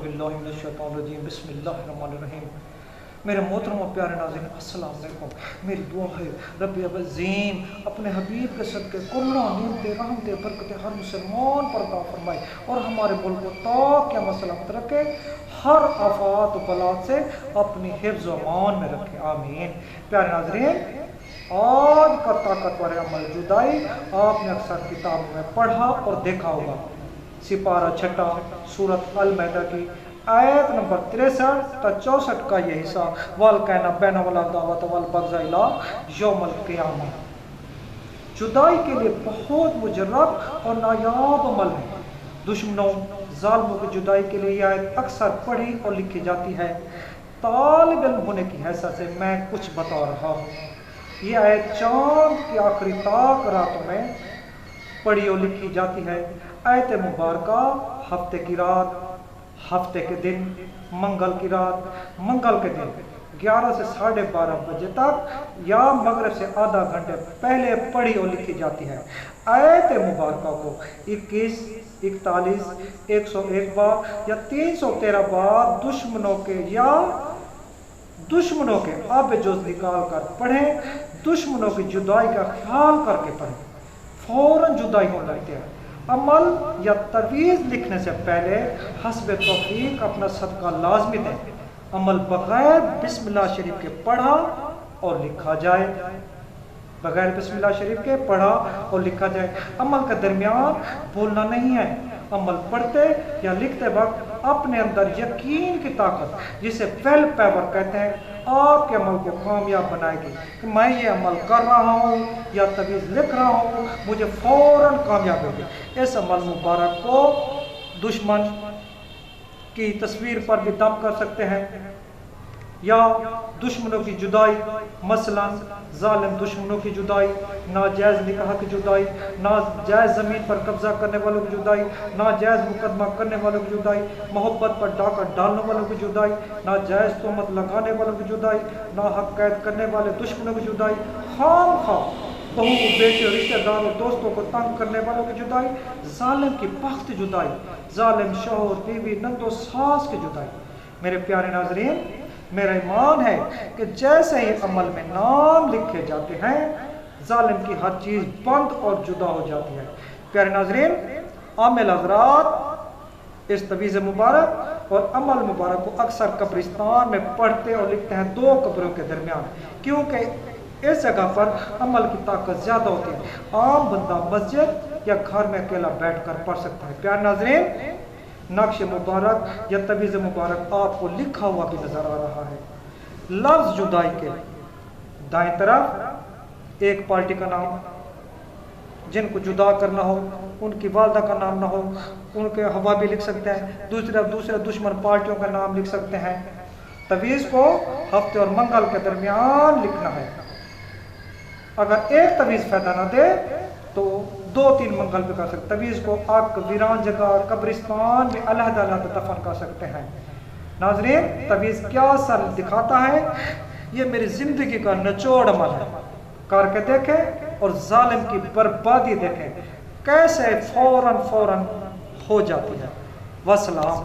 باللہ من الشیطان الرجیم بسم اللہ الرحمن الرحیم۔ میرے محترم و پیارے ناظرین السلام علیکم۔ میری دعا ہے رب عظیم اپنے حبیب کے صدقے کروڑا نعمتیں رحمتیں برکتیں ہر مسلمان پر عطا فرمائے اور ہمارے ملک کو تا قیامت سلامت رکھے، ہر آفات و بلات سے اپنی حفظ و امان میں رکھے، آمین۔ پیارے ناظرین، آج کا طاقتور عمل جدائی آپ نے اکثر کتابوں میں پڑھا اور دیکھا ہوگا۔ سپارہ چھٹا سورۃ المائدہ کی آیت نمبر 63 تا 64 کا یہ حصہ، وَالْكَيْنَ بَيْنَ وَالْعَدَاوَةَ وَالْبَغْضَاءَ إِلَىٰ يَوْمِ الْقِيَامَةِ۔ جدائی کے لیے بہت مجرب اور نایاب عمل ہے۔ دشمنوں ظالموں کی جدائی کے لیے یہ آیت اکثر پڑھی اور لکھی جاتی ہے۔ طالب علم ہونے کی حیثیت سے میں کچھ بتا رہا ہوں۔ یہ آیت چاند کی آخری تاک راتوں میں پڑھی اور لکھی جاتی ہے۔ آیت مبارکہ ہفتے کی رات، ہفتے کے دن، منگل کی رات، منگل کے دن 11 سے 12:30 بجے تک یا مغرب سے آدھا گھنٹے پہلے پڑھی اور لکھی جاتی ہے۔ آیت مبارکہ کو 21، 41، 101 بار یا 313 بار دشمنوں کے آب جوز نکال کر پڑھیں، دشمنوں کی جدائی کا خیال کر کے پڑھیں، فوراً جدائی ہو لگتے ہیں۔ عمل یا تجویز لکھنے سے پہلے حسب توفیق اپنا صدقہ لازمی دیں۔ عمل بغیر بسم اللہ شریف کے پڑھا اور لکھا جائے، بغیر بسم اللہ شریف کے پڑھا اور لکھا جائے۔ عمل کے درمیان بولنا نہیں ہے۔ عمل پڑھتے یا لکھتے وقت اپنے اندر یقین کی طاقت، جسے ویل پاور کہتے ہیں، آپ کے عمل کو کامیاب بنائے گی کہ میں یہ عمل کر رہا ہوں یا تجویز لکھ رہا ہوں، مجھے فوراً کامیاب ہوگی۔ اس عمل مبارک کو دشمن کی تصویر پر بھی دم کر سکتے ہیں یا دشمنوں کی جدائی، مثلا ظالم دشمنوں کی جدائی، ناجائز نکاح کی جدائی، ناجائز زمین پر قبضہ کرنے والوں کی جدائی، ناجائز مقدمہ کرنے والوں کی جدائی، محبت پر ڈاکہ ڈالنے والوں کی جدائی، ناجائز تہمت لگانے والوں کی جدائی، ناحق قید کرنے والے دشمنوں کی جدائی، خام خواہ بہو بیٹے رشتہ داروں دوستوں کو تنگ کرنے والوں کی جدائی، ظالم کی بخت جدائی، ظالم شوہر بیوی نند و ساس کی جدائی۔ میرے پیارے ناظرین، میرا ایمان ہے کہ جیسے ہی عمل میں نام لکھے جاتے ہیں، ظالم کی ہر چیز بند اور جدا ہو جاتی ہے۔ پیارے ناظرین، عامل حضرات اس تویز مبارک اور عمل مبارک کو اکثر قبرستان میں پڑھتے اور لکھتے ہیں، 2 قبروں کے درمیان، کیونکہ اس جگہ پر عمل کی طاقت زیادہ ہوتی ہے۔ عام بندہ مسجد یا گھر میں اکیلا بیٹھ کر پڑھ سکتا ہے۔ پیارے ناظرین، نقش مبارک یا تویز مبارک آپ کو لکھا ہوا بھی نظر آ رہا ہے۔ لفظ جدائی کے دائیں طرف ایک پارٹی کا نام، جن کو جدا کرنا ہو ان کی والدہ کا نام نہ ہو، ان کے حوابی لکھ سکتے ہیں، دوسرے دشمن پارٹیوں کا نام لکھ سکتے ہیں۔ تویز کو ہفتے اور منگل کے درمیان لکھنا ہے۔ اگر ایک تویز فائدہ نہ دے تو 2-3 منگل پہ کر سکتے۔ تویز کو آگ ویران جگہ اور قبرستان میں علیحدہ دفن کر سکتے ہیں۔ ناظرین، تویز کیا سر دکھاتا ہے؟ یہ میری زندگی کا نچوڑ عمل ہے۔ کر کے دیکھیں اور ظالم کی بربادی دیکھیں کیسے فوراً ہو جاتی ہے۔ والسلام۔